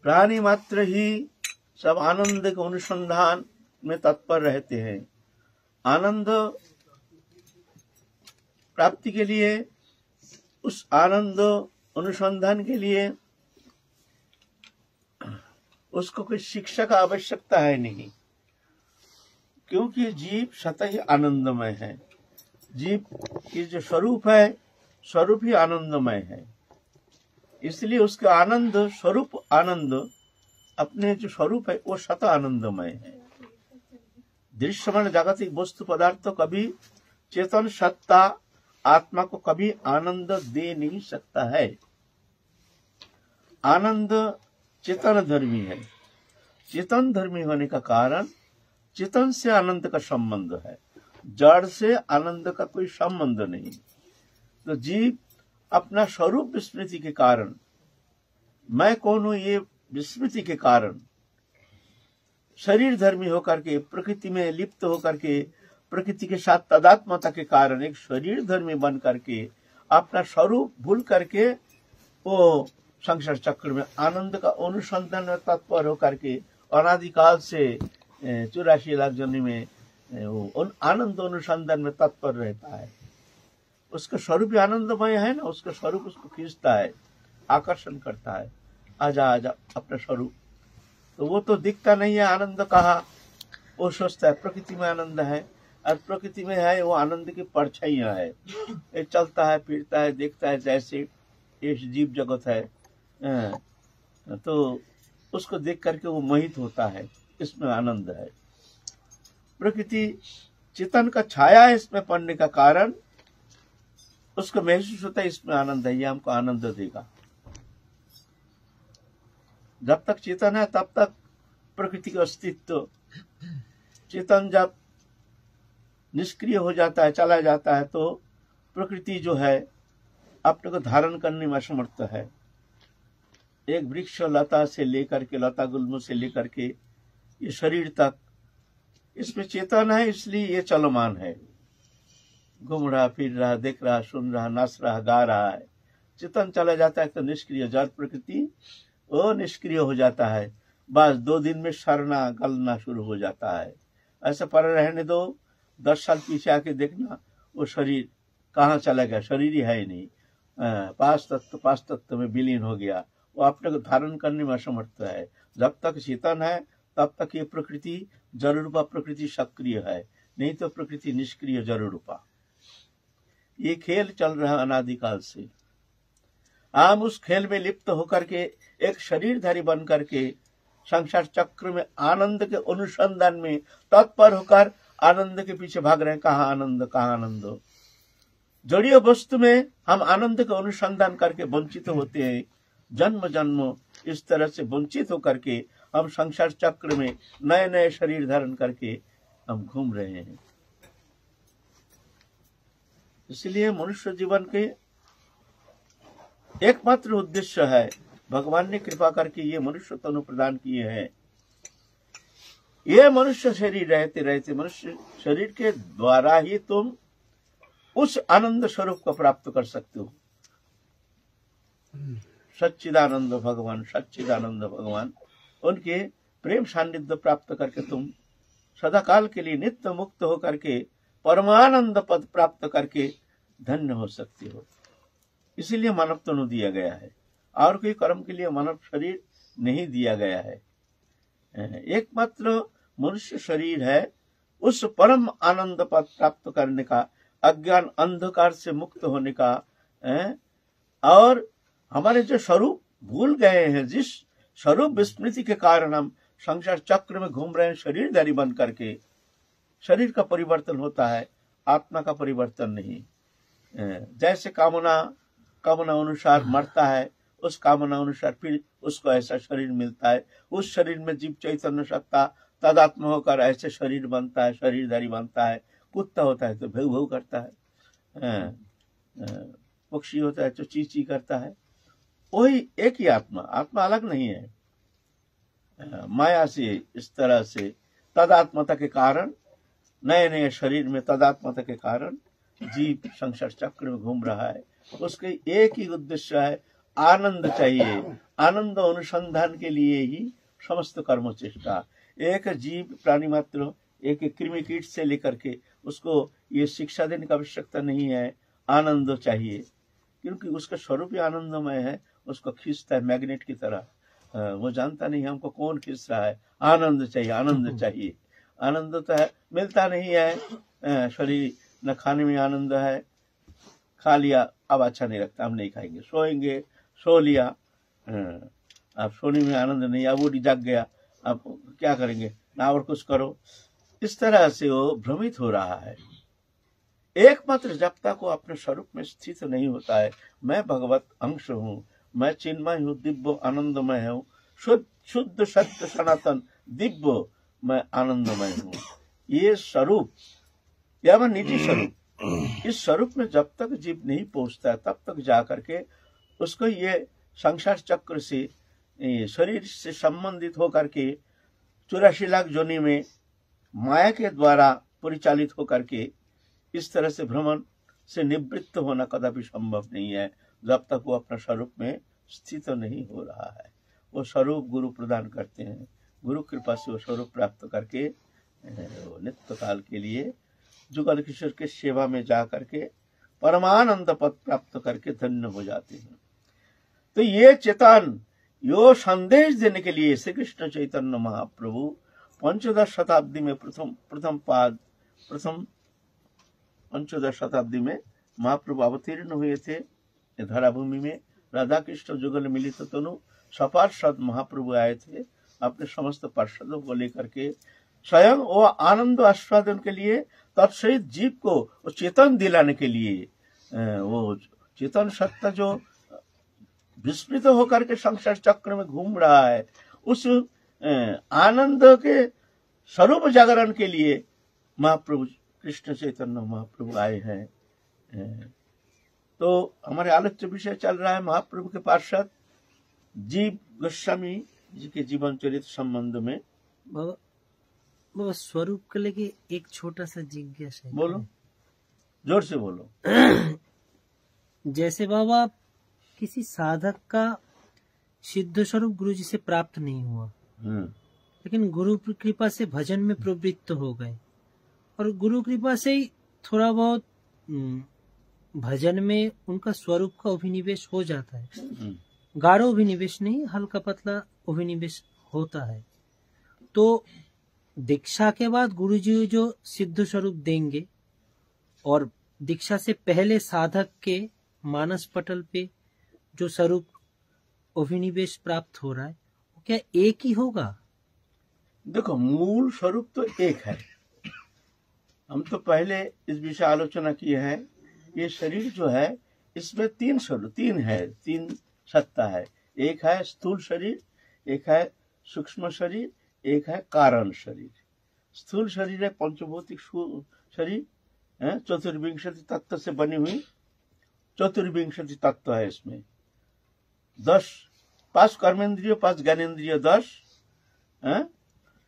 प्राणी मात्र ही सब आनंद के अनुसंधान में तत्पर रहते हैं। आनंद प्राप्ति के लिए, उस आनंद अनुसंधान के लिए उसको कोई शिक्षा का आवश्यकता है नहीं, क्योंकि जीव स्वतः ही आनंदमय है। जीव की जो स्वरूप है, स्वरूप ही आनंदमय है। इसलिए उसका आनंद, स्वरूप आनंद, अपने जो स्वरूप है वो स्वतः आनंदमय है। दृश्यमान जागतिक वस्तु पदार्थ तो कभी चेतन सत्ता आत्मा को कभी आनंद दे नहीं सकता है। आनंद चेतन धर्मी है। चेतन धर्मी होने का कारण चेतन से आनंद का संबंध है, जड़ से आनंद का कोई संबंध नहीं। तो जीव अपना स्वरूप विस्मृति के कारण, मैं कौन हूं ये विस्मृति के कारण, शरीर धर्मी होकर के, प्रकृति में लिप्त होकर के, प्रकृति के साथ तादात्म्यता के कारण एक शरीर धर्मी बन करके अपना स्वरूप भूल करके वो संसार चक्र में आनंद का अनुसंधान में तत्पर होकर के अनादिकाल से 84 लाख जन्म में वो आनंद अनुसंधान में तत्पर रहता है। उसका स्वरूप आनंदमय है ना, उसका स्वरूप उसको खींचता है, आकर्षण करता है, आजा आजा अपना स्वरूप। तो वो तो दिखता नहीं है आनंद कहाँ, वो सोचता है प्रकृति में आनंद है, और प्रकृति में है वो आनंद की परछाइयां है। ये चलता है, फिरता है, देखता है, जैसे ये जीव जगत है, तो उसको देख करके वो मोहित होता है, इसमें आनंद है। प्रकृति चेतन का छाया है, इसमें पड़ने का कारण उसको महसूस होता है इसमें आनंद है, ये हमको आनंद देगा। जब तक चेतन है तब तक प्रकृति का अस्तित्व, चेतन जब निष्क्रिय हो जाता है, चला जाता है, तो प्रकृति जो है अपने को धारण करने में असमर्थ है। एक वृक्ष लता से लेकर के, लता गुल्म से लेकर के ये शरीर तक, इसमें चेतन है, इसलिए ये चलमान है, घूम रहा, फिर रहा, देख रहा, सुन रहा, नाच रहा, गा रहा है। चेतन चला जाता है तो निष्क्रिय, जड़ प्रकृति वो निष्क्रिय हो जाता है। बस 2 दिन में सड़ना गलना शुरू हो जाता है। ऐसा पर रहने दो, 10 साल पीछे आके देखना वो शरीर कहाँ चला गया, शरीर ही है ही नहीं, 5 तत्व में विलीन हो गया, वो अपने को धारण करने में असमर्थ है। जब तक चेतन है तब तक ये प्रकृति जड़रूपा प्रकृति सक्रिय है, नहीं तो प्रकृति निष्क्रिय जड़रूपा। ये खेल चल रहा है अनादिकाल से। हम उस खेल में लिप्त होकर के एक शरीरधारी बन करके संसार चक्र में आनंद के अनुसंधान में तत्पर होकर आनंद के पीछे भाग रहे हैं। कहाँ आनंद, कहाँ आनंद। जड़ीय वस्तु में हम आनंद का अनुसंधान करके वंचित होते हैं, जन्म जन्म इस तरह से वंचित होकर के हम संसार चक्र में नए नए शरीर धारण करके हम घूम रहे हैं। इसलिए मनुष्य जीवन के एकमात्र उद्देश्य है, भगवान ने कृपा करके ये मनुष्य तनु प्रदान किए हैं। ये मनुष्य शरीर रहते रहते मनुष्य शरीर के द्वारा ही तुम उस आनंद स्वरूप को प्राप्त कर सकते हो। सच्चिदानंद भगवान, सच्चिदानंद भगवान, उनके प्रेम सानिध्य प्राप्त करके तुम सदाकाल के लिए नित्य मुक्त होकर के परमानंद पद प्राप्त करके धन्य हो सकते हो। इसीलिए मानव तनु दिया गया है, और कोई कर्म के लिए मानव शरीर नहीं दिया गया है। एकमात्र मनुष्य शरीर है उस परम आनंद पद प्राप्त करने का, अज्ञान अंधकार से मुक्त होने का, और हमारे जो स्वरूप भूल गए हैं, जिस स्वरूप विस्मृति के कारण हम संसार चक्र में घूम रहे हैं शरीरधारी बन करके, शरीर का परिवर्तन होता है, आत्मा का परिवर्तन नहीं। जैसे कामना अनुसार मरता है, उस कामना अनुसार फिर उसको ऐसा शरीर मिलता है। उस शरीर में जीव चैतन्य सत्ता तदात्म होकर ऐसे शरीर बनता है, शरीरधारी बनता है। कुत्ता होता है तो भौ भौ करता है, पक्षी होता है तो ची ची करता है। वही एक ही आत्मा, आत्मा अलग नहीं है। माया से इस तरह से तदात्मता के कारण, नए नए शरीर में तदात्मता के कारण जीव संसार चक्र में घूम रहा है। उसके एक ही उद्देश्य है, आनंद चाहिए। आनंद अनुसंधान के लिए ही समस्त कर्म चेष्टा। एक जीव प्राणी मात्र, एक कृमि कीट से लेकर के उसको ये शिक्षा देने की आवश्यकता नहीं है, आनंद चाहिए, क्योंकि उसका स्वरूप ही आनंदमय है। उसको खींचता है मैग्नेट की तरह, वो जानता नहीं हमको कौन खींच रहा है। आनंद चाहिए, आनंद चाहिए। आनंद तो है, मिलता नहीं है। शरीर न खाने में आनंद है, खा लिया अब अच्छा नहीं लगता, हम नहीं खाएंगे। सोएंगे, सो लिया, अब सोने में आनंद नहीं, अब वो जाग गया, अब क्या करेंगे ना, और कुछ करो। इस तरह से वो भ्रमित हो रहा है। एकमात्र जब तक वो अपने स्वरूप में स्थित नहीं होता है, मैं भगवत अंश हूँ, मैं चिन्मय हूँ, दिव्य आनंदमय हूँ, शुद्ध सत्य सनातन दिव्य मैं आनंदमय हूँ, ये स्वरूप या मैं निजी स्वरूप, इस स्वरूप में जब तक जीव नहीं पहुंचता है तब तक जाकर के उसको ये संसार चक्र से, शरीर से संबंधित होकर के 84 लाख जोनि में माया के द्वारा परिचालित होकर के इस तरह से भ्रमण से निवृत्त होना कदापि संभव नहीं है, जब तक वो अपना स्वरूप में स्थित नहीं हो रहा है। वो स्वरूप गुरु प्रदान करते हैं, गुरु कृपा से वो स्वरूप प्राप्त करके नित्य काल के लिए जुगल किशोर के सेवा में जा करके परमानंद पद प्राप्त करके धन्य हो जाते हैं। तो ये चेतन यो संदेश देने के लिए श्री कृष्ण चैतन्य महाप्रभु पंचदश शताब्दी में पंचदश शताब्दी में महाप्रभु अवतीर्ण हुए थे धराभूमि में। राधा कृष्ण जुगल मिलित तनु सपार्षद महाप्रभु आए थे अपने समस्त पार्षदों को लेकर के, स्वयं वो आनंद आस्वादन के लिए, तत्सहित जीव को चेतन दिलाने के लिए। वो चेतन सत्ता जो विस्मृत होकर के संसार चक्र में घूम रहा है, उस आनंद के स्वरूप जागरण के लिए महाप्रभु कृष्ण चैतन्य महाप्रभु आए हैं। तो हमारे आलोच्य विषय चल रहा है महाप्रभु के पार्षद जीव गोस्वामी जी के जीवन चरित्र संबंध में। बाबा स्वरूप को लेके एक छोटा सा जिज्ञासा है। बोलो, जोर से बोलो। जैसे बाबा किसी साधक का सिद्ध स्वरूप गुरु जी से प्राप्त नहीं हुआ, लेकिन गुरु कृपा से भजन में प्रवृत्त हो गए, और गुरु कृपा से ही थोड़ा बहुत भजन में उनका स्वरूप का अभिनिवेश हो जाता है। गाढ़ा अभिनिवेश नहीं, हल्का पतला अभिनिवेश होता है। तो दीक्षा के बाद गुरु जी जो सिद्ध स्वरूप देंगे और दीक्षा से पहले साधक के मानस पटल पे जो स्वरूप अभिनिवेश प्राप्त हो रहा है, वो क्या एक ही होगा? देखो, मूल स्वरूप तो एक है। हम तो पहले इस विषय आलोचना किए हैं। ये शरीर जो है इसमें तीन स्वरूप, तीन सत्ता है। एक है स्थूल शरीर, एक है सूक्ष्म शरीर, एक है कारण शरीर। स्थूल शरीर है पंचभौतिक शरीर, चतुर्विंशति तत्व से बनी हुई 24 तत्व है। इसमें 5 कर्मेंद्रिय, 5 ज्ञानेन्द्रिय, 10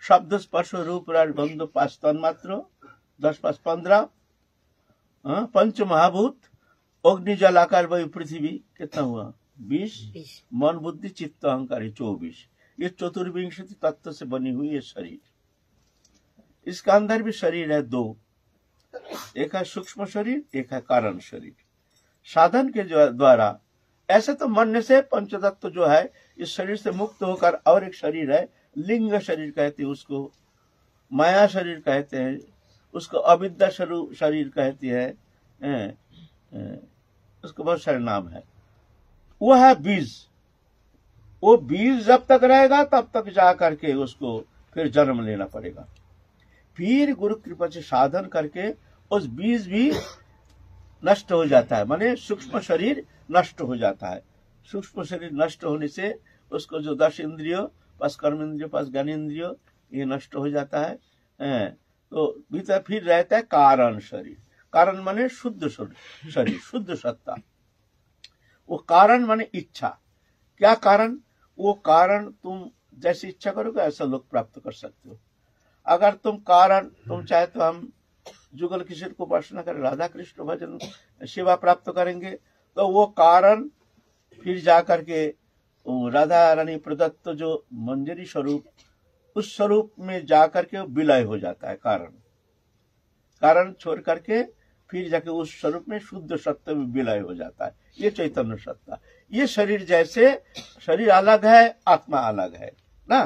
शब्द स्पर्श रूप रस गंध 5 तन्मात्र, 10 5 15, 5 महाभूत, अग्नि जल आकार वायु पृथ्वी, कितना हुआ 20, मन बुद्धि चित्त अहंकार 24। ये चतुर्विंशति तत्व से बनी हुई ये शरीर। इसका अंदर भी शरीर है 2, एक है सूक्ष्म शरीर, एक है कारण शरीर। साधन के द्वारा ऐसे तो मन से पंचतत्व जो है इस शरीर से मुक्त होकर और एक शरीर है, लिंग शरीर कहते हैं उसको, माया शरीर कहते हैं उसको, अविद्या शरीर कहते हैं, उसको बहुत सारे नाम है। वो है बीज। वो बीज जब तक रहेगा तब तक जा करके उसको फिर जन्म लेना पड़ेगा। फिर गुरु कृपा से साधन करके उस बीज भी नष्ट हो जाता है, माने सूक्ष्म शरीर नष्ट हो जाता है। सूक्ष्म शरीर नष्ट होने से उसको जो 10 इंद्रिय, 5 कर्मेंद्रिय, 5 ज्ञानेन्द्रिय, ये नष्ट हो जाता है। तो भीतर फिर रहता है कारण शरीर। कारण माने शुद्ध शरीर, शुद्ध सत्ता। वो कारण माने इच्छा। क्या कारण? वो कारण तुम जैसी इच्छा करोगे ऐसा लोग प्राप्त कर सकते हो। अगर तुम चाहे तो हम जुगल किशोर को उपासना करें, राधा कृष्ण भजन सेवा प्राप्त करेंगे, तो वो कारण फिर जा करके राधा रानी प्रदत्त जो मंजरी स्वरूप, उस स्वरूप में जा करके विलय हो जाता है। कारण छोड़ करके फिर जाके उस स्वरूप में शुद्ध सत्य में विलय हो जाता है। ये चैतन्य सत्ता। ये शरीर जैसे शरीर अलग है, आत्मा अलग है ना,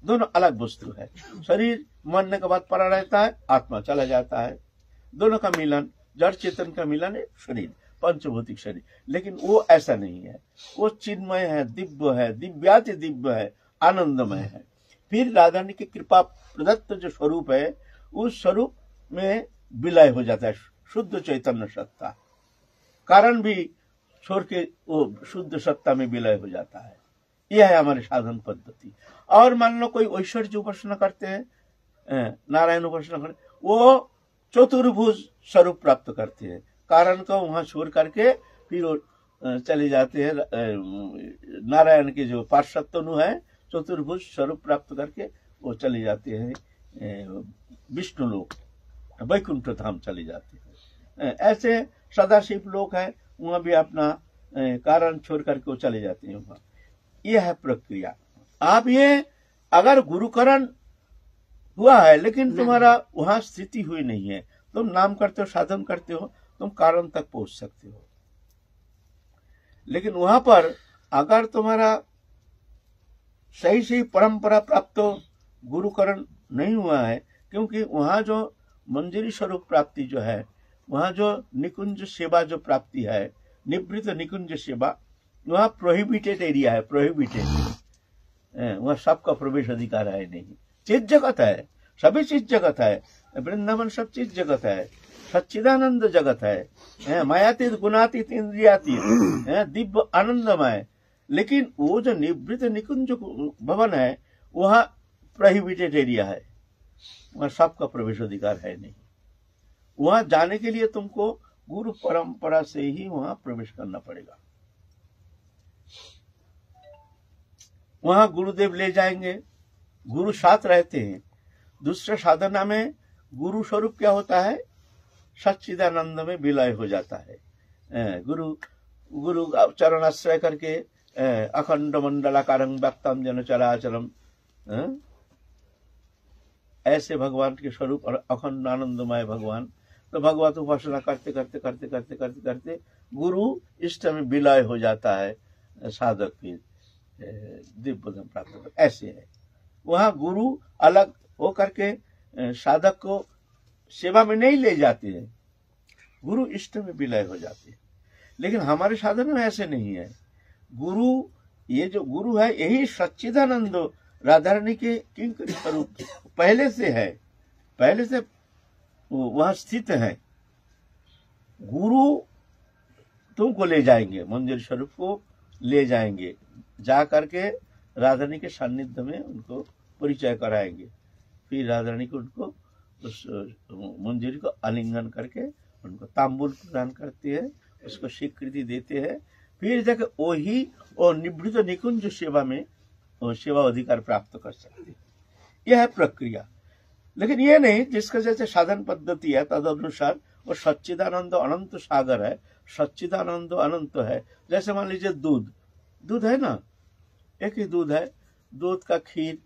दोनों अलग वस्तु है। शरीर मरने के बाद पड़ा रहता है, आत्मा चला जाता है। दोनों का मिलन, जड़ चेतन का मिलन है शरीर, पंचभौतिक शरीर। लेकिन वो ऐसा नहीं है, वो चिन्मय है, दिव्य है, दिव्याति दिव्य है, आनंदमय है। फिर राधा रानी की कृपा प्रदत्त जो स्वरूप है, उस स्वरूप में विलय हो जाता है शुद्ध चैतन्य सत्ता। कारण भी छोड़ के वो शुद्ध सत्ता में विलय हो जाता है। यह है हमारी साधन पद्धति। और मान लो कोई ऐश्वर्य उपासना करते हैं, नारायण उपासना करते, वो चतुर्भुज स्वरूप प्राप्त करते हैं। कारण को वहां छोड़ करके फिर वो चले जाते हैं नारायण के जो पार्षद तनु है, चतुर्भुज स्वरूप प्राप्त करके वो चले जाते हैं विष्णु लोक, वैकुंठ धाम चले जाते हैं। ऐसे सदाशिव लोक है, वहां भी अपना कारण छोड़ करके वो चले जाते हैं वहां। यह है प्रक्रिया। आप ये अगर गुरुकरण हुआ है लेकिन तुम्हारा वहां स्थिति हुई नहीं है, तुम नाम करते हो, साधन करते हो, तुम कारण तक पहुंच सकते हो। लेकिन वहां पर अगर तुम्हारा सही सही परंपरा प्राप्त गुरुकरण नहीं हुआ है, क्योंकि वहां जो मंजरी स्वरूप प्राप्ति जो है, वहां जो निकुंज सेवा जो प्राप्ति है, निवृत्त निकुंज सेवा, वहां प्रोहिबिटेड एरिया है, प्रोहिबिटेड। वहां सबका प्रवेश अधिकार है नहीं। चीज जगत है, सभी चीज जगत है, वृंदावन सब चीज जगत है, सच्चिदानंद जगत है, मायातीत गुणातीत इंद्रियातीत, दिव्य आनंदमय। लेकिन वो जो निवृत्त निकुंज भवन है, वह प्रोहिबिटेड एरिया है, वहां सबका प्रवेश अधिकार है नहीं। वहां जाने के लिए तुमको गुरु परंपरा से ही वहां प्रवेश करना पड़ेगा। वहां गुरुदेव ले जाएंगे, गुरु साथ रहते हैं। दूसरे साधना में गुरु स्वरूप क्या होता है, सच्चिदानंद में विलय हो जाता है। गुरु चरण आश्रय करके अखंड मंडलाकारं व्यक्तम जन चराचरम, ऐसे भगवान के स्वरूप और अखंड आनंदमय भगवान। तो भगवत उपासना करते करते करते करते करते करते गुरु इष्ट में विलय हो जाता है, साधक फिर दिव्य पद प्राप्त कर। ऐसे है, वहां गुरु अलग हो करके साधक को सेवा में नहीं ले जाते हैं, गुरु इष्ट में विलय हो जाते हैं। लेकिन हमारे साधन में ऐसे नहीं है। गुरु, ये जो गुरु है, यही सच्चिदानंद राधा रानी के किंकरी स्वरूप पहले से है, पहले से वहां स्थित है। गुरु तुमको ले जाएंगे, मंदिर स्वरूप को ले जाएंगे, जा करके राधा रानी के सानिध्य में उनको परिचय कराएंगे। फिर राधा रानी को उनको उस मंदिर को आलिंगन करके उनको तांबूल प्रदान करते हैं, उसको स्वीकृति देते हैं। फिर जाके वही और निवृत्त निकुंज सेवा में सेवा अधिकार प्राप्त कर सकते हैं। यह है प्रक्रिया। लेकिन ये नहीं जिसका जैसे साधन पद्धति है तद अनुसार वो सच्चिदानंद अनंत सागर है, सच्चिदानंद अनंत है। जैसे मान लीजिए दूध है ना, एक ही दूध है, दूध का खीर,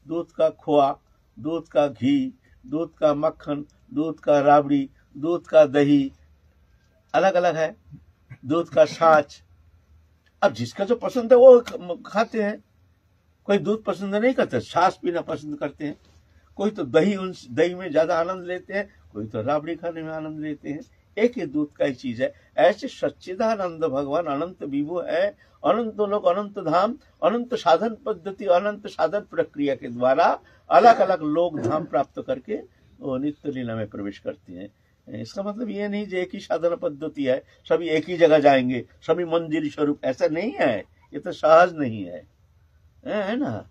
दूध का खोआ, दूध का घी, दूध का मक्खन, दूध का राबड़ी, दूध का दही, अलग अलग है, दूध का छाछ। अब जिसका जो पसंद है वो खाते हैं। कोई दूध पसंद नहीं करते, छाछ पीना पसंद करते हैं। कोई तो दही में ज्यादा आनंद लेते हैं, कोई तो राबड़ी खाने में आनंद लेते हैं। एक ही दूध का ही चीज है। ऐसे सच्चिदानंद भगवान अनंत विभु है, अनंत लोक, अनंत धाम, अनंत साधन पद्धति, अनंत साधन प्रक्रिया के द्वारा अलग अलग लोक धाम प्राप्त करके वो नित्य लीला में प्रवेश करते हैं। इसका मतलब ये नहीं कि एक ही साधन पद्धति है, सभी एक ही जगह जाएंगे, सभी मंदिर स्वरूप, ऐसा नहीं है। ये तो सहज नहीं है ना।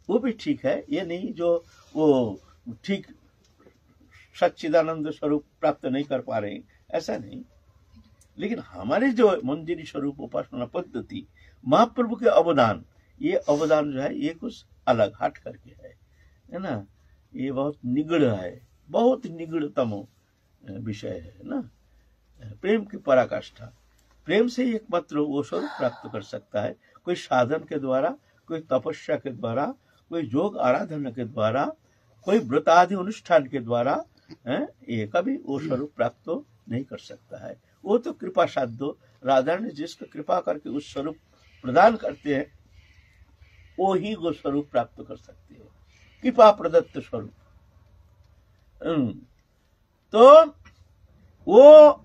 वो भी ठीक है, ये नहीं जो वो ठीक सच्चिदानंद स्वरूप प्राप्त नहीं कर पा रहे, ऐसा नहीं। लेकिन हमारे जो मंदिर स्वरूप उपासना पद्धति, महाप्रभु के अवदान, ये अवदान जो है ये कुछ अलग हट करके है ना। ये बहुत निगड़ है, बहुत निगड़तम विषय है ना, प्रेम की पराकाष्ठा। प्रेम से ही एकमात्र वो स्वरूप प्राप्त कर सकता है। कोई साधन के द्वारा, कोई तपस्या के द्वारा, कोई योग आराधना के द्वारा, कोई व्रत आदि अनुष्ठान के द्वारा ये कभी वो स्वरूप प्राप्त नहीं कर सकता है। वो तो कृपा साध्य, राधा ने जिसको कृपा करके उस स्वरूप प्रदान करते हैं वो ही वो स्वरूप प्राप्त कर सकते हैं, कृपा प्रदत्त स्वरूप। तो वो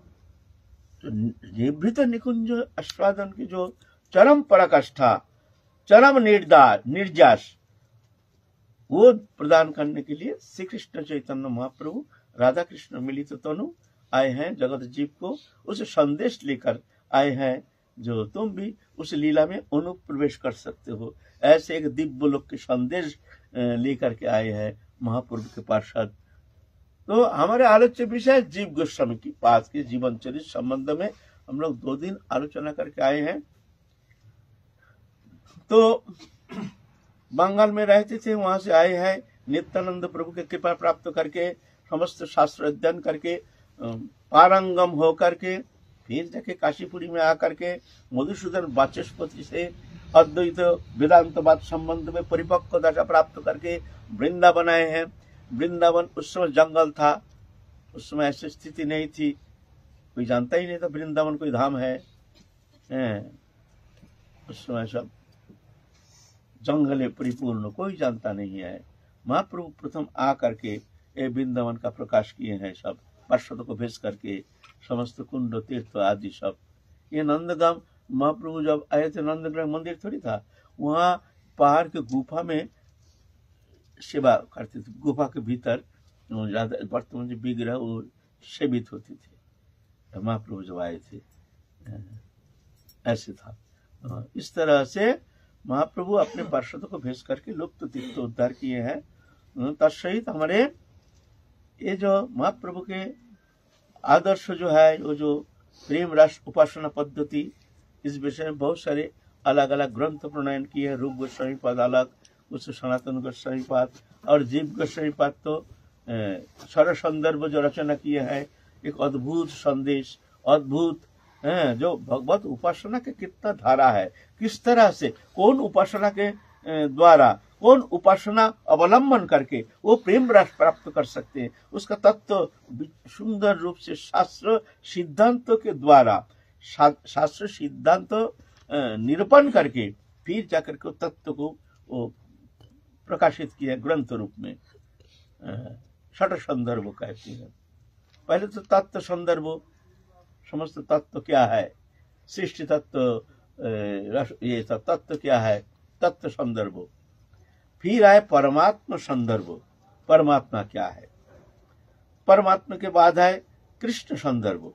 निभृत निकुंज आस्वादन की जो चरम पराकाष्ठा, चरम निर्जास, वो प्रदान करने के लिए श्री कृष्ण चैतन्य महाप्रभु राधा कृष्ण मिलित तनु आए हैं जगत जीव को उस संदेश लेकर आए हैं, जो तुम भी उस लीला में अनुप्रवेश कर सकते हो। ऐसे एक दिव्य लोक के संदेश लेकर के आए हैं महाप्रभु के पार्षद। तो हमारे आलोच्य विषय जीव गोस्वामी की पास के जीवन चरित्र संबंध में हम लोग 2 दिन आलोचना करके आए हैं। तो बंगाल में रहते थे, वहां से आए हैं नित्यानंद प्रभु के कृपा प्राप्त करके, समस्त शास्त्र अध्ययन करके, पारंगम हो करके, फिर जाके काशीपुरी में आकर के मधुसूदन वाचस्पति से अद्वैत वेदांतवाद संबंध में परिपक्व दशा प्राप्त करके वृंदावन आए हैं। वृंदावन उस समय जंगल था, उस समय ऐसी स्थिति नहीं थी, कोई जानता ही नहीं था वृंदावन कोई धाम है। उस समय सब जंगले परिपूर्ण, कोई जानता नहीं है। महाप्रभु प्रथम आ करके ये वृंदावन का प्रकाश किए हैं, सब पार्षद को भेज करके, समस्त कुंड तीर्थ आदि सब। ये नंदगाम महाप्रभु जब आए थे, नंदग्राम मंदिर थोड़ी था, वहां पहाड़ के गुफा में सेवा करते थे। गुफा के भीतर वर्तमान जो विग्रह वो सेवित होती थे महाप्रभु जब आए थे, ऐसे था। इस तरह से महाप्रभु अपने पार्षदों को भेज करके लुप्त तीर्थ उद्धार किए हैं। तत्सहित हमारे ये जो महाप्रभु के आदर्श जो है, वो जो प्रेम रस उपासना पद्धति, इस विषय में बहुत सारे अलग अलग ग्रंथ प्रणयन किए हैं। रूप गोस्वामी पाद अलग, उस सनातन गोस्वामी पाद और जीव गोस्वामी पाद तो सर संदर्भ जो रचना किए हैं, एक अद्भुत संदेश, अद्भुत जो भगवत उपासना के कितना धारा है, किस तरह से कौन उपासना के द्वारा, कौन उपासना अवलंबन करके वो प्रेम रस प्राप्त कर सकते हैं, उसका तत्व सुंदर रूप से शास्त्र सिद्धांतों के द्वारा, शास्त्र सिद्धांत निरूपण करके फिर जाकर के तत्व को वो प्रकाशित किया ग्रंथ रूप में। षट संदर्भ कहते हैं। पहले तो तत्व संदर्भ, समस्त तत्व क्या है, सृष्टि तत्व, ये सब तत्व क्या है, तत्व संदर्भ। फिर आए परमात्मा संदर्भ, परमात्मा क्या है। परमात्मा के बाद है कृष्ण संदर्भ।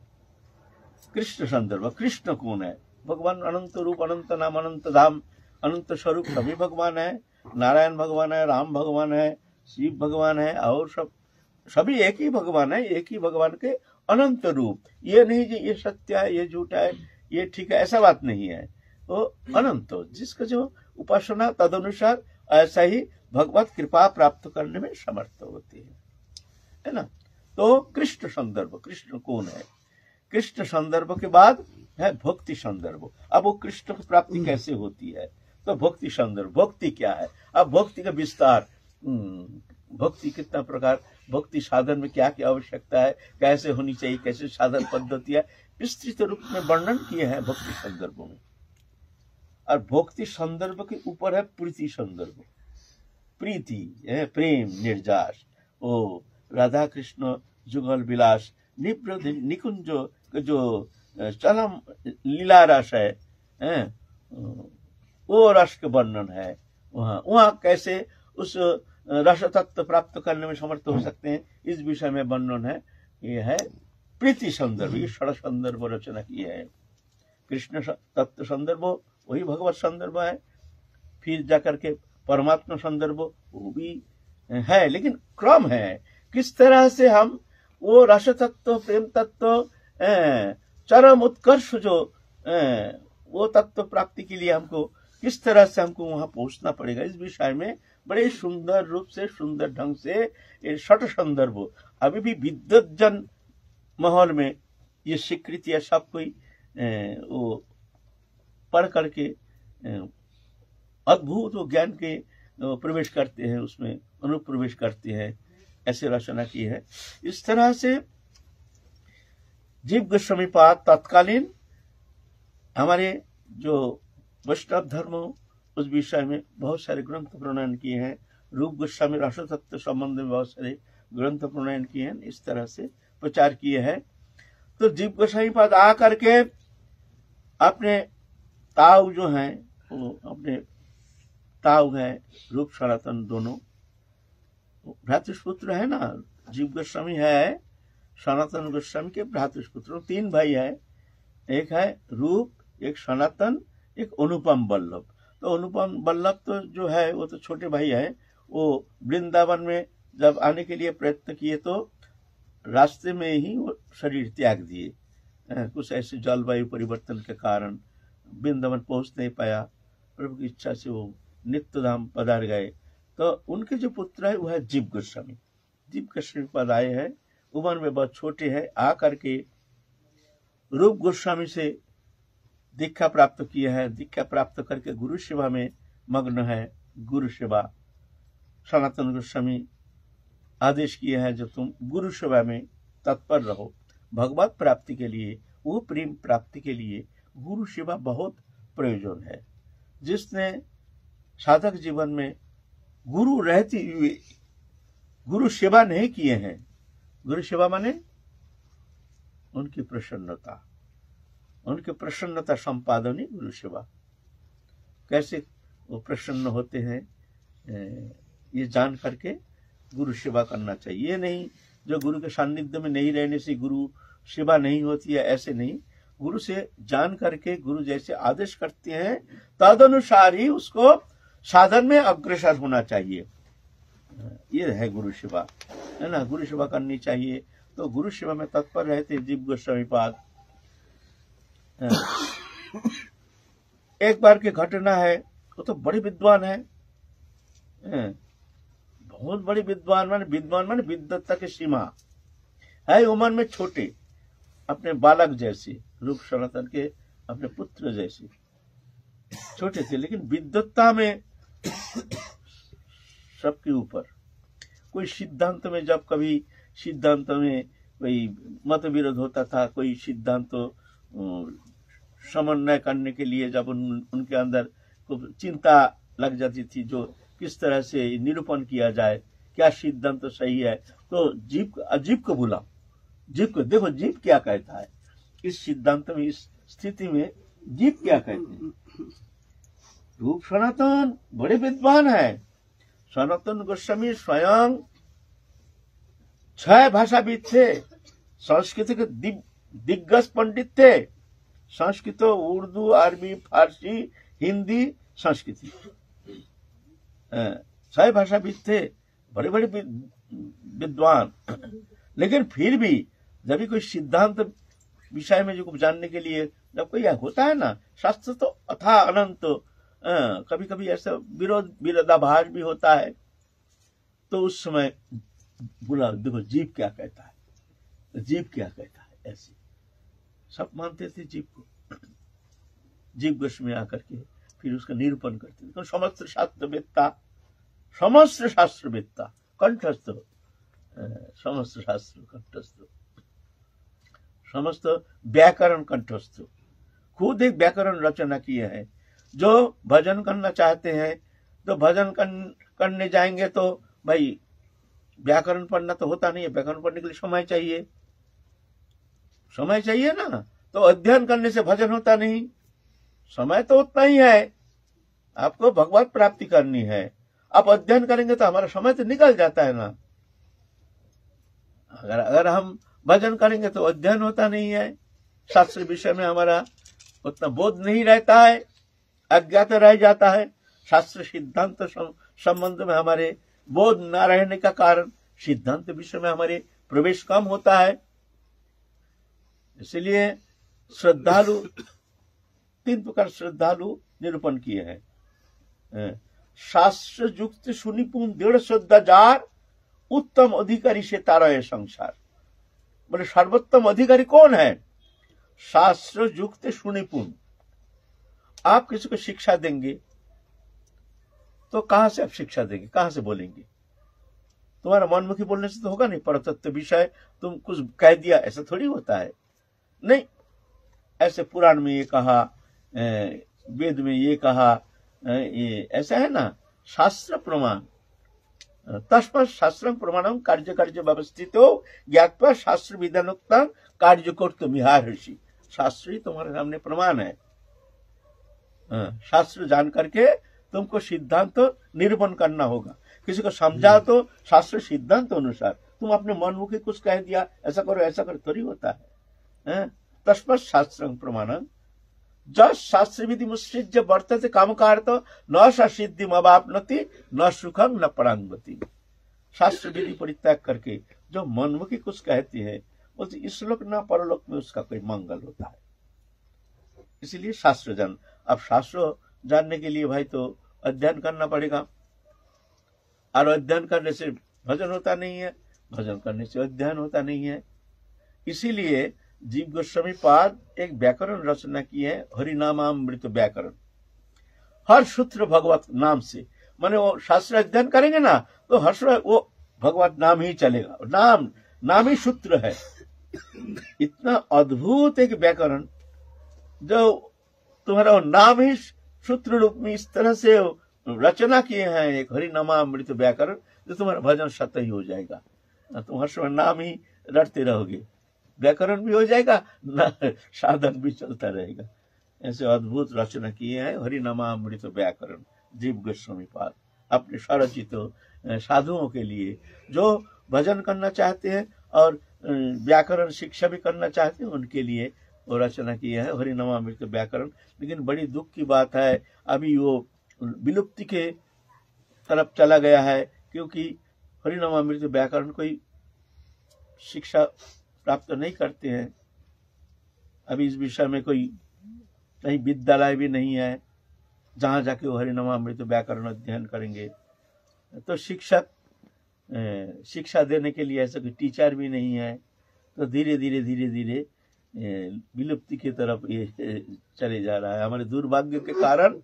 कृष्ण संदर्भ, कृष्ण कौन है, भगवान अनंत रूप, अनंत नाम, अनंत धाम, अनंत स्वरूप सभी भगवान है। नारायण भगवान है, राम भगवान है, शिव भगवान है, और सभी एक ही भगवान है, एक ही भगवान के अनंत रूप। ये नहीं कि ये सत्य है, ये झूठा है, ये ठीक है, ऐसा बात नहीं है। वो अनंत, जिसका जो उपासना तदनुसार ऐसा ही भगवत कृपा प्राप्त करने में समर्थ होती है ना। तो कृष्ण संदर्भ, कृष्ण कौन है। कृष्ण संदर्भ के बाद है भक्ति संदर्भ। अब वो कृष्ण की प्राप्ति कैसे होती है, तो भक्ति संदर्भ, भक्ति क्या है। अब भक्ति का विस्तार, भक्ति कितना प्रकार, भक्ति साधन में क्या क्या आवश्यकता है, कैसे होनी चाहिए, कैसे साधन पद्धति है, विस्तृत रूप में वर्णन किए हैं भक्ति संदर्भों में। और भक्ति संदर्भ के ऊपर है प्रीति संदर्भ। प्रीति प्रेम निर्जास, ओ राधा कृष्ण जुगल विलास निकुंज जो चरम लीला रस है, वो रस के वर्णन है। वहां कैसे उस रस तत्व प्राप्त करने में समर्थ हो सकते हैं, इस विषय में वर्णन है। ये है प्रीति संदर्भ, ये षड संदर्भ रचना की है। कृष्ण तत्व संदर्भ वही भगवत संदर्भ है। फिर जाकर के परमात्मा संदर्भ वो भी है, लेकिन क्रम है किस तरह से हम वो रस तत्व, प्रेम तत्व, चरम उत्कर्ष जो वो तत्व प्राप्ति के लिए हमको किस तरह से हमको वहां पहुंचना पड़ेगा, इस विषय में बड़े सुंदर रूप से, सुंदर ढंग से षट संदर्भ। अभी भी विद्वत जन माहौल में ये स्वीकृति है, सब कोई वो पढ़ करके अद्भुत वो ज्ञान के प्रवेश करते हैं, उसमें अनुप्रवेश करते हैं, ऐसे रचना की है। इस तरह से जीव गोस्वामी पाद तत्कालीन हमारे जो वैष्णव धर्म उस विषय में बहुत सारे ग्रंथ प्रणयन किए हैं। रूप गोस्वामी रस तत्व संबंध में बहुत सारे ग्रंथ प्रणयन किए हैं, इस तरह से प्रचार किए हैं। तो जीव गोस्वामी पाद आ करके अपने ताऊ जो हैं, वो अपने ताऊ है रूप सनातन दोनों भ्रातृपुत्र है ना। जीव गोस्वामी है सनातन गोस्वामी के भ्रातृपुत्र, 3 भाई है, एक है रूप, एक सनातन, एक अनुपम वल्लभ। तो अनुपम वल्लभ तो जो है वो तो छोटे भाई है। वो वृंदावन में जब आने के लिए प्रयत्न किए तो रास्ते में ही वो शरीर त्याग दिए, कुछ ऐसे जलवायु परिवर्तन के कारण वृंदावन पहुंच नहीं पाया। प्रभु की इच्छा से वो नित्यधाम पधार गए। तो उनके जो पुत्र है वो है जीव गोस्वामी। जीव गोस्वामी पद आए हैं, उम्र में बहुत छोटे हैं, आकर के रूप गोस्वामी से दीक्षा प्राप्त किए हैं। दीक्षा प्राप्त करके गुरु सेवा में मग्न है। गुरु सेवा सनातन गोस्वामी आदेश किए हैं, जो तुम गुरु सेवा में तत्पर रहो। भगवत प्राप्ति के लिए, वो प्रेम प्राप्ति के लिए गुरु सेवा बहुत प्रयोजन है। जिसने साधक जीवन में गुरु रहते हुए गुरु सेवा नहीं किए हैं, गुरु सेवा माने उनकी प्रसन्नता, उनकी प्रसन्नता संपादन ही गुरु सेवा। कैसे वो प्रसन्न होते हैं ये जान करके गुरु सेवा करना चाहिए। ये नहीं जो गुरु के सानिध्य में नहीं रहने से गुरु सेवा नहीं होती है, ऐसे नहीं। गुरु से जान करके गुरु जैसे आदेश करते हैं तदनुसार ही उसको साधन में अग्रसर होना चाहिए। ये है गुरु सेवा, है ना। गुरु सेवा करनी चाहिए। तो गुरु सेवा में तत्पर रहते जीव गोस्वामी पाद। एक बार की घटना है, वो तो बड़े विद्वान है, बहुत बड़ी विद्वान माने विद्वत्ता की सीमा है। उम्र में छोटे, अपने बालक जैसे, रूप सनातन के अपने पुत्र जैसे छोटे थे, लेकिन विद्वत्ता में सबके ऊपर। कोई सिद्धांत में, जब कभी सिद्धांत में कोई मत विरोध होता था, कोई सिद्धांत समन्वय करने के लिए जब उनके अंदर चिंता लग जाती थी, जो किस तरह से निरूपण किया जाए, क्या सिद्धांत तो सही है, तो जीव को बुलाओ, जीव को देखो जीव क्या कहता है इस सिद्धांत में, इस स्थिति में जीव क्या कहते हैं। रूप सनातन बड़े विद्वान है। सनातन गोस्वामी स्वयं 6 भाषाविद थे, संस्कृत के दिग्गज पंडित थे। संस्कृत, उर्दू, अरबी, फारसी, हिंदी, संस्कृति 6 भाषाविद थे, बड़े बड़े विद्वान। लेकिन फिर भी जब भी कोई सिद्धांत विषय में जो जानने के लिए जब कोई होता है ना, शास्त्र तो अथाह अनंत, कभी कभी ऐसा विरोधाभास भी होता है। तो उस समय बोला देखो जीव क्या कहता है, जीव क्या कहता है। ऐसे सब मानते थे जीव को। जीव गोस्वामी आकर के फिर उसका निरूपण करते थे। समस्त शास्त्रवेत्ता कंठस्थ, समस्त शास्त्र कंठस्थ, समस्त व्याकरण कंठस्थ, खुद एक व्याकरण रचना किए हैं। जो भजन करना चाहते हैं तो भजन करने जाएंगे तो भाई व्याकरण पढ़ना तो होता नहीं है, व्याकरण पढ़ने के लिए समय चाहिए, समय चाहिए ना। तो अध्ययन करने से भजन होता नहीं, समय तो उतना ही है। आपको भगवत प्राप्ति करनी है, आप अध्ययन करेंगे तो हमारा समय तो निकल जाता है ना। अगर हम भजन करेंगे तो अध्ययन होता नहीं है, शास्त्र विषय में हमारा उतना बोध नहीं रहता है, अज्ञात रह जाता है। शास्त्र सिद्धांत संबंध में हमारे बोध न रहने का कारण सिद्धांत विषय में हमारे प्रवेश कम होता है। इसलिए श्रद्धालु 3 प्रकार श्रद्धालु निरूपण किए हैं। शास्त्र युक्त सुनिपुण दृढ़ श्रद्धा जार उत्तम अधिकारी से तारा है संसार। बोले सर्वोत्तम अधिकारी कौन है? शास्त्र युक्त सुनिपुण। आप किसी को शिक्षा देंगे तो कहां से आप शिक्षा देंगे, कहां से बोलेंगे? तुम्हारा मनमुखी बोलने से तो होगा नहीं। परतत्व विषय तुम कुछ कह दिया, ऐसा थोड़ी होता है। नहीं, ऐसे पुराण में ये कहा, वेद में ये कहा, ये ऐसा है ना, शास्त्र प्रमाण। तस्मात् शास्त्रं प्रमाणं कार्य कार्य व्यवस्थितो ज्ञात्वा शास्त्र विधानोक्तं कार्य कर्तुमिहार्हसि। शास्त्र ही तुम्हारे सामने प्रमाण है। शास्त्र जान करके तुमको सिद्धांत निरूपण करना होगा। किसी को समझा तो शास्त्र सिद्धांत अनुसार, तुम अपने मनमुखी कुछ कह दिया, ऐसा करो थोड़ी होता है। तस्मात् शास्त्रं प्रमाणं जस शास्त्र विधि मुत्सृज्य वर्तते कामकार्थ न स सिद्धिम अवाप्नोति न सुखम न परांगति। शास्त्र विधि परित्याग करके जो मनमुखी कुछ कहते हैं, बोलते इस लोक न परलोक में उसका कोई मंगल होता है। इसीलिए शास्त्र जान। अब शास्त्र जानने के लिए भाई तो अध्ययन करना पड़ेगा, और अध्ययन करने से भजन होता नहीं है, भजन करने से अध्ययन होता नहीं है। इसीलिए जीव गोस्वामी पाद एक व्याकरण रचना की है, हरिनामामृत व्याकरण। हर सूत्र भगवत नाम से, माने वो शास्त्र अध्ययन करेंगे ना तो हर वो भगवत नाम ही चलेगा। नाम ही सूत्र है। इतना अद्भुत एक व्याकरण जो तुम्हारा नाम ही सूत्र रूप में इस तरह से रचना किए हैं, एक हरिनामामृत व्याकरण, जो तुम्हारा भजन सत्य ही हो जाएगा। तुम हर समय नाम ही रटते रहोगे, व्याकरण भी हो जाएगा, साधन भी चलता रहेगा। ऐसे अद्भुत रचना किए हैं हरिनामामृत व्याकरण जीव गोस्वामी पाद, अपने स्वरचित साधुओं के लिए जो भजन करना चाहते हैं और व्याकरण शिक्षा भी करना चाहते हैं, उनके लिए वो रचना किया है हरिनामामृत व्याकरण। लेकिन बड़ी दुख की बात है, अभी वो विलुप्ति के तरफ चला गया है, क्योंकि हरिनामामृत व्याकरण कोई शिक्षा प्राप्त नहीं करते हैं। अभी इस विषय में कोई कहीं विद्यालय भी नहीं है जहां जाके वो हरिनामामृत व्याकरण अध्ययन करेंगे। तो शिक्षा देने के लिए ऐसा कोई टीचर भी नहीं है। तो धीरे धीरे विलुप्ति की तरफ ये चले जा रहा है। हमारे दुर्भाग्य के कारण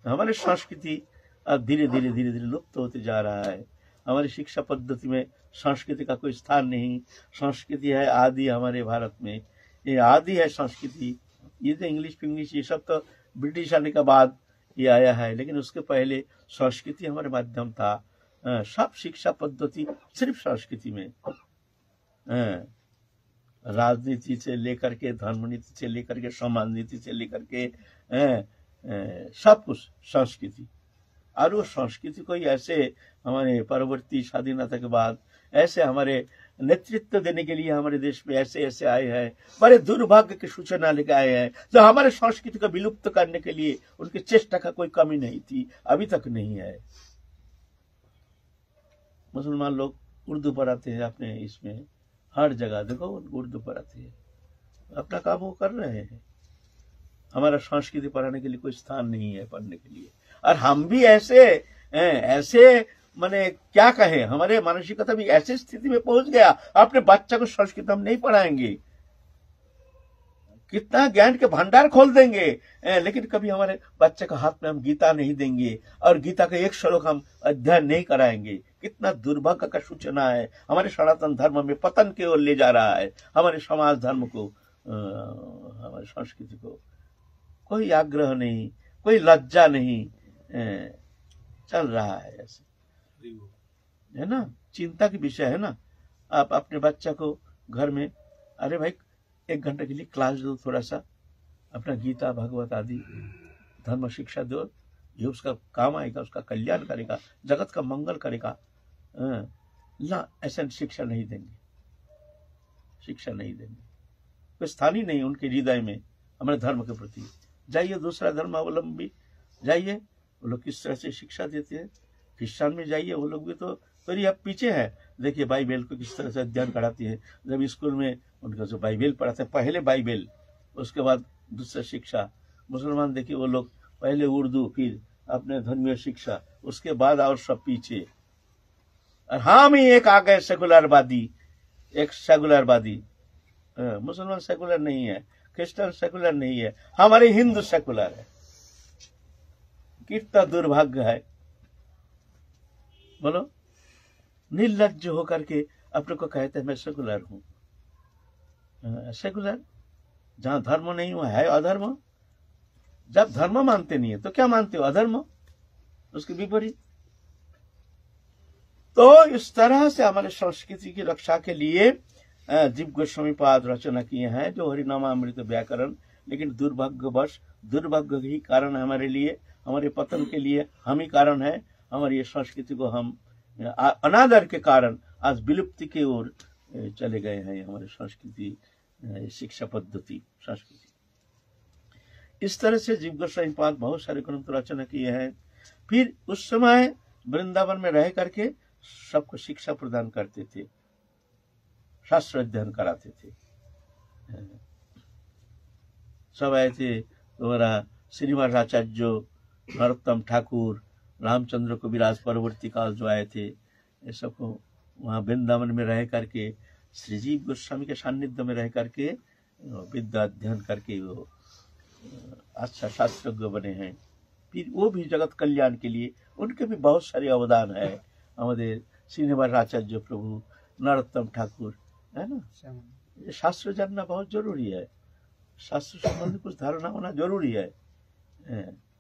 हमारी संस्कृति अब धीरे धीरे लुप्त होते जा रहा है। हमारी शिक्षा पद्धति में संस्कृति का कोई स्थान नहीं। संस्कृति है आदि हमारे भारत में, ये आदि है संस्कृति। ये तो इंग्लिश ये सब तो ब्रिटिश आने के बाद ये आया है, लेकिन उसके पहले संस्कृति हमारे माध्यम था। सब शिक्षा पद्धति सिर्फ संस्कृति में, राजनीति से लेकर के, धर्म नीति से लेकर के, समाज नीति से लेकर के सब कुछ संस्कृति। और वो संस्कृति को ही ऐसे हमारे परवर्ती स्वाधीनता के बाद ऐसे हमारे नेतृत्व देने के लिए हमारे देश में ऐसे ऐसे आए हैं, बड़े दुर्भाग्य की सूचना लेकर आए हैं, जो हमारे संस्कृति को विलुप्त करने के लिए उनकी चेष्टा का कोई कमी नहीं थी, अभी तक नहीं है। मुसलमान लोग उर्दू पढ़ाते हैं अपने इसमें, हर जगह देखो उर्दू पढ़ाते हैं, अपना काम वो कर रहे हैं। हमारा संस्कृति पढ़ाने के लिए कोई स्थान नहीं है पढ़ने के लिए। और हम भी ऐसे माने क्या कहें, हमारे मानसिकता भी ऐसी स्थिति में पहुंच गया, अपने बच्चा को संस्कृत हम नहीं पढ़ाएंगे। कितना ज्ञान के भंडार खोल देंगे, लेकिन कभी हमारे बच्चे के हाथ में हम गीता नहीं देंगे और गीता का एक श्लोक हम अध्ययन नहीं कराएंगे। कितना दुर्भाग्य का सूचना है। हमारे सनातन धर्म में पतन की ओर ले जा रहा है, हमारे समाज धर्म को, हमारी संस्कृति को। कोई आग्रह नहीं, कोई लज्जा नहीं, चल रहा है ऐसे, है ना। चिंता की विषय है ना। आप अपने बच्चा को घर में, अरे भाई 1 घंटे के लिए क्लास दो, थोड़ा सा अपना गीता भागवत आदि धर्म शिक्षा दो, ये उसका काम आएगा, उसका कल्याण करेगा, जगत का मंगल करेगा। ना, ऐसा शिक्षा नहीं देंगे, शिक्षा नहीं देंगे, कोई स्थान ही नहीं उनके हृदय में हमारे धर्म के प्रति। जाइए दूसरा धर्म अवलंबी जाइए, वो लोग किस तरह से शिक्षा देते हैं। क्रिश्चियन में जाइए, वो लोग भी तो थोड़ी अब पीछे है। देखिए बाइबल को किस तरह से अध्ययन कराती है। जब स्कूल में उनका जो बाइबल पढ़ाते हैं, पहले बाइबल, उसके बाद दूसरा शिक्षा। मुसलमान देखिए वो लोग पहले उर्दू, फिर अपने धर्मीय शिक्षा, उसके बाद और सब पीछे। और हम ही एक आ गए सेकुलरवादी, एक सेकुलरवादी। मुसलमान सेकुलर नहीं है, क्रिश्चियन सेकुलर नहीं है, हमारे हिंदू सेकुलर है। कितना दुर्भाग्य है, बोलो। निर्लज्ज होकर के अपने को कहते हैं मैं सेकुलर हूं। सेकुलर जहां धर्म नहीं हुआ है अधर्म। जब धर्म मानते नहीं है तो क्या मानते हो? अधर्म, उसके विपरीत। तो इस तरह से हमारे संस्कृति की रक्षा के लिए जीव गोस्वामी पाद रचना किए हैं, जो हरिनामामृत व्याकरण। लेकिन दुर्भाग्यवश, दुर्भाग्य ही कारण है हमारे लिए, हमारे पतन के लिए हम ही कारण है। हमारी ये संस्कृति को हम अनादर के कारण आज विलुप्ति की ओर चले गए हैं। हमारे संस्कृति, शिक्षा पद्धति, संस्कृति। इस तरह से जीव गोस्वामी पाद बहुत सारे ग्रंथ रचना किए हैं। फिर उस समय वृंदावन में रह करके सबको शिक्षा प्रदान करते थे, शास्त्र अध्ययन कराते थे। सब आए थे, तुम्हारा श्रीनिवास आचार्य, नरोत्तम ठाकुर, रामचंद्र कविराज परवर्ती काल जो आए थे, ये सबको वहाँ वृंदावन में रह करके श्री जीव गोस्वामी के सानिध्य में रह करके विद्या अध्ययन करके वो अच्छा शास्त्रज्ञ बने हैं। फिर वो भी जगत कल्याण के लिए उनके भी बहुत सारे अवदान है। हमारे श्रीनिवास आचार्य प्रभु, नरोत्तम ठाकुर, है ना। ये शास्त्र जानना बहुत जरूरी है, शास्त्र संबंधी कुछ धारणा होना जरूरी है।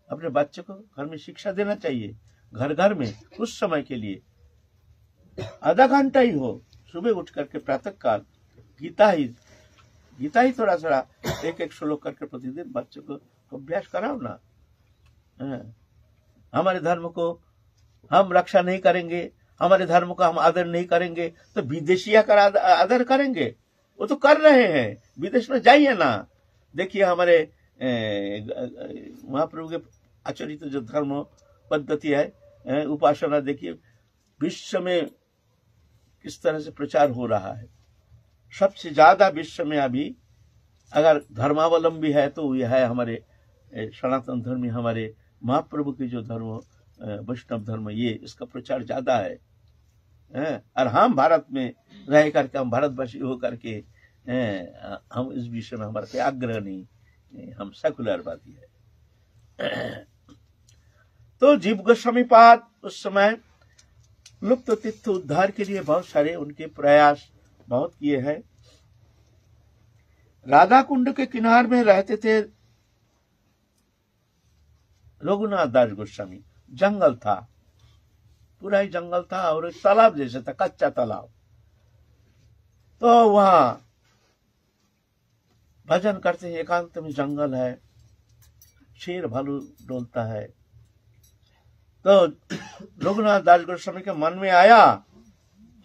अपने बच्चे को घर में शिक्षा देना चाहिए, घर घर में कुछ समय के लिए, आधा घंटा ही हो, सुबह उठ करके प्रातः काल गीता ही थोड़ा थोड़ा एक एक श्लोक करके प्रतिदिन बच्चों को अभ्यास कराओ ना। हमारे धर्म को हम रक्षा नहीं करेंगे, हमारे धर्म को हम आदर नहीं करेंगे, तो विदेशिया का आदर करेंगे? वो तो कर रहे हैं, विदेश में जाइए ना, देखिए हमारे महाप्रभु के आचरित जो धर्म पद्धति है, उपासना, देखिए विश्व में किस तरह से प्रचार हो रहा है। सबसे ज्यादा विश्व में अभी अगर धर्मावलंबी है तो यह है हमारे सनातन धर्मी, हमारे महाप्रभु के जो धर्म, वैष्णव धर्म, ये इसका प्रचार ज्यादा है। और हम भारत में रह करके, हम भारतवासी होकर के हम इस विषय में हमारे आग्रह नहीं, हम सेकुलरवादी है। तो जीव गोस्वामी पाद उस समय लुप्त तीर्थ उद्धार के लिए बहुत सारे उनके प्रयास बहुत किए हैं। राधा कुंड के किनार में रहते थे रघुनाथ दास गोस्वामी। जंगल था, पूरा ही जंगल था, और एक तालाब जैसा था, कच्चा तालाब। तो वहां भजन करते हैं, एकांत में जंगल है, शेर भालू डोलता है। तो रघुनाथ दास गोस्वामी के मन में आया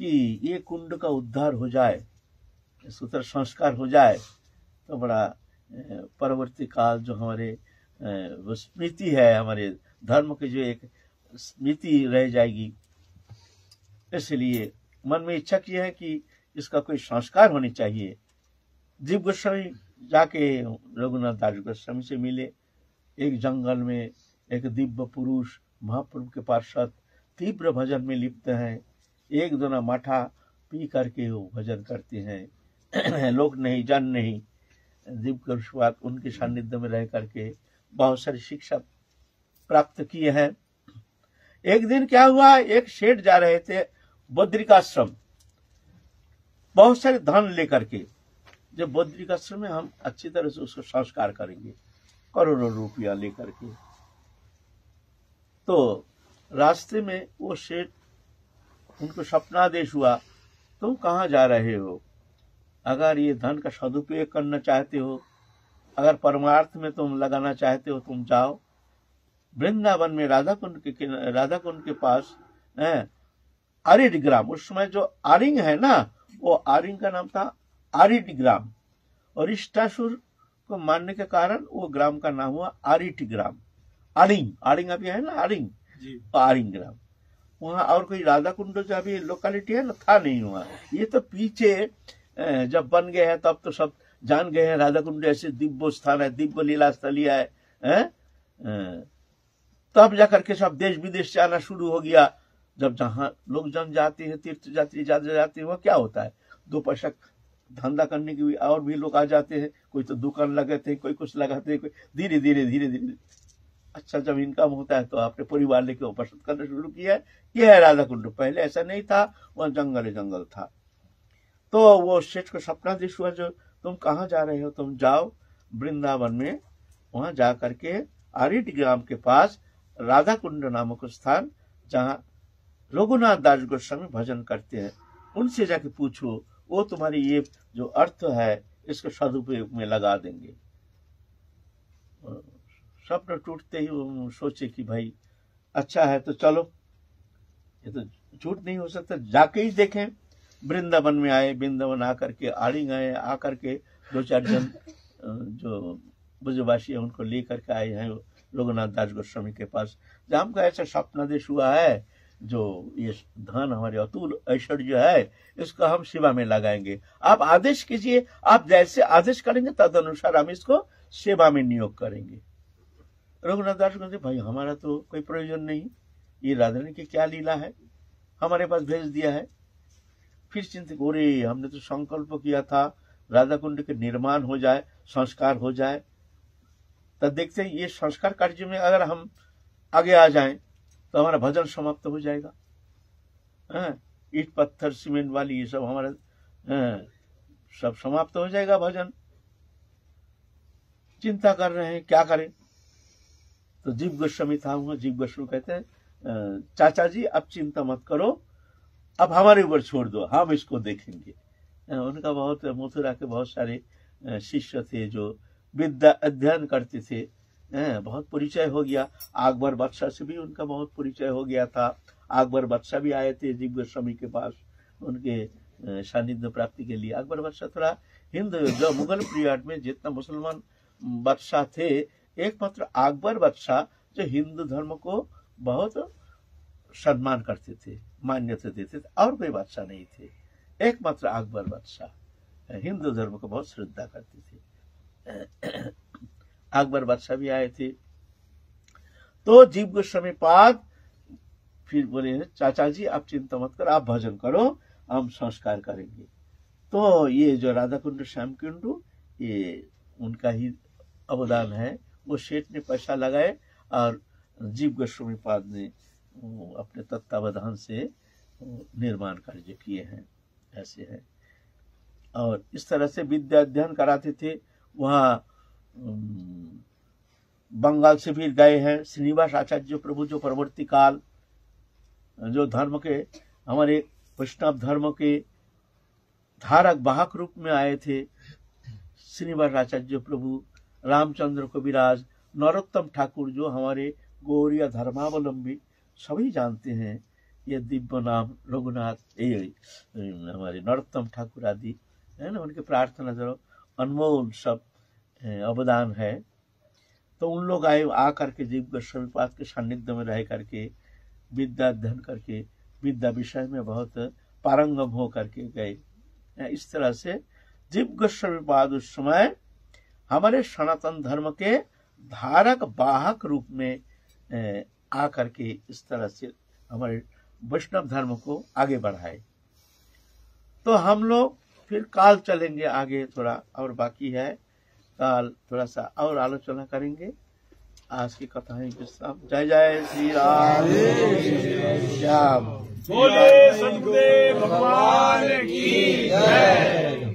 कि ये कुंड का उद्धार हो जाए, सूत्र संस्कार हो जाए, तो बड़ा परवर्ती काल जो हमारे वो स्मृति है, हमारे धर्म की जो एक स्मृति रह जाएगी। इसलिए मन में इच्छा की है कि इसका कोई संस्कार होनी चाहिए। जीव गोस्वामी जाके रघुनाथ दास गोस्वामी से मिले। एक जंगल में एक दिव्य पुरुष महाप्रभु के पार्षद तीव्र भजन में लिप्त हैं। एक दोना माठा पी करके वो भजन करते हैं। लोक नहीं, जन नहीं, जीव गोस्वामी उनके सानिध्य में रह करके बहुत सारी शिक्षा प्राप्त किए हैं। एक दिन क्या हुआ, एक सेठ जा रहे थे बद्रिकाश्रम, बहुत सारे धन लेकर के। जब बद्रिकाश्रम में हम अच्छी तरह से उसको संस्कार करेंगे, करोड़ों रुपया लेकर के। तो रास्ते में वो सेठ, उनको सपनादेश हुआ, तुम कहाँ जा रहे हो? अगर ये धन का सदुपयोग करना चाहते हो, अगर परमार्थ में तुम लगाना चाहते हो, तुम जाओ वृंदावन में राधा कुंड के पास आरिड ग्राम, उस समय जो आरिंग है ना, वो आरिंग का नाम था आरिड ग्राम, और इष्टासुर को मानने के कारण वो ग्राम का नाम हुआ आरिट ग्राम। आरिंग अभी है ना, आरिंग, आरिंग ग्राम। वहाँ और कोई राधा कुंड जो अभी लोकेलिटी है ना, था नहीं वहाँ। ये तो पीछे जब बन गए हैं तब तो सब जान गए हैं राधा कुंड ऐसे दिव्य स्थान है, दिव्य लीला स्थली है। तब जाकर के सब देश विदेश से आना शुरू हो गया। जब जहाँ लोग जन जाते हैं, तीर्थ यात्री ज्यादा जाते हैं, वह क्या होता है, 2 पैसा धंधा करने की और भी लोग आ जाते हैं, कोई तो दुकान लगाते हैं, कोई कुछ लगाते हैं, कोई धीरे धीरे अच्छा जब इनकम होता है तो आपने परिवार लेके उपस्थित करना शुरू किया है। यह है राधा कुंड। पहले ऐसा नहीं था, वह जंगल था। तो वो सेठ को सपना दिश हुआ, जो तुम कहाँ जा रहे हो, तुम जाओ वृंदावन में, वहां जा करके आरिट ग्राम के पास राधा कुंड नामक स्थान, जहाँ रघुनाथ दास गोस्वामी भजन करते हैं, उनसे जाके पूछो, वो तुम्हारी ये जो अर्थ है इसको सदुपयोग में लगा देंगे। स्वप्न टूटते ही वो सोचे कि भाई अच्छा है तो चलो, ये तो झूठ नहीं हो सकता, जाके ही देखें। वृंदावन में आए, वृंदावन आकर के आड़ी गए, आकर के 2-4 जन जो ब्रजवासी है उनको लेकर के आए हैं रघुनाथ दास गोस्वामी के पास, जहाँ हमको ऐसा सपनादेश हुआ है, जो ये धन हमारे अतुल ऐश्वर्य जो है इसको हम सेवा में लगाएंगे, आप आदेश कीजिए, आप जैसे आदेश करेंगे तद अनुसार हम इसको सेवा में नियोग करेंगे। रघुनाथ दास कहते भाई हमारा तो कोई प्रयोजन नहीं, ये राधा रानी की क्या लीला है, हमारे पास भेज दिया है। फिर चिंतित, अरे हमने तो संकल्प किया था राधा कुंड के निर्माण हो जाए, संस्कार हो जाए, तब देखते हैं ये संस्कार कार्य में अगर हम आगे आ जाएं तो हमारा भजन समाप्त हो जाएगा। ईट पत्थर सीमेंट वाली ये सब हमारा सब समाप्त हो जाएगा भजन। चिंता कर रहे हैं क्या करें। तो जीव गोस्वामी था वहां, जीव गोस्वामी कहते हैं चाचा जी अब चिंता मत करो, अब हमारे ऊपर छोड़ दो, हम इसको देखेंगे। उनका बहुत मथुरा के बहुत सारे शिष्य थे जो विद्या अध्ययन करते थे, बहुत परिचय हो गया। अकबर बादशाह से भी उनका बहुत परिचय हो गया था। अकबर बादशाह भी आए थे जीव गोस्वामी के पास उनके सानिध्य प्राप्ति के लिए। अकबर बादशाह थोड़ा हिंदू, जो मुगल पीरियड में जितना मुसलमान बादशाह थे, एकमात्र अकबर बादशाह जो हिंदू धर्म को बहुत सम्मान करते थे, मान्यता देते थे, और कोई बादशाह नहीं थे। एकमात्र अकबर बादशाह हिंदू धर्म को बहुत श्रद्धा करते थे। अकबर बादशाह भी आए थे। तो जीव गोस्वामी पाद फिर बोले चाचा जी आप चिंता मत करो, आप भजन करो, हम संस्कार करेंगे। तो ये जो राधा कुंड श्याम कुंड ये उनका ही अवदान है। वो सेठ ने पैसा लगाए और जीव गोस्वामी पाद ने अपने तत्वावधान से निर्माण कार्य किए हैं, ऐसे है। और इस तरह से विद्या अध्ययन कराते थे। वहाँ बंगाल से भी गए हैं श्रीनिवास आचार्य प्रभु, जो परवर्ती काल जो धर्म के हमारे वैष्णव धर्म के धारक वाहक रूप में आए थे। श्रीनिवास आचार्य प्रभु, रामचंद्र कविराज, नरोत्तम ठाकुर, जो हमारे गौड़ीय धर्मावलंबी सभी जानते हैं ये दिव्य नाम रघुनाथ, हमारे नरोत्तम ठाकुर आदि है ना, उनके प्रार्थना जो अनमोल सब अवदान है। तो उन लोग आए, आकर के जीव गोस्वामी पाद के सानिध्य में रह करके विद्या अध्ययन करके विद्या विषय में बहुत पारंगम हो करके गए। इस तरह से जीव गोस्वामी पाद उस समय हमारे सनातन धर्म के धारक वाहक रूप में आकर के इस तरह से हमारे वैष्णव धर्म को आगे बढ़ाए। तो हम लोग फिर काल चलेंगे आगे, थोड़ा और बाकी है, काल थोड़ा सा और आलोचना करेंगे। आज की कथाएं विश्राम। जय जय श्री राम श्याम, बोले सतगुरु भगवान की जय।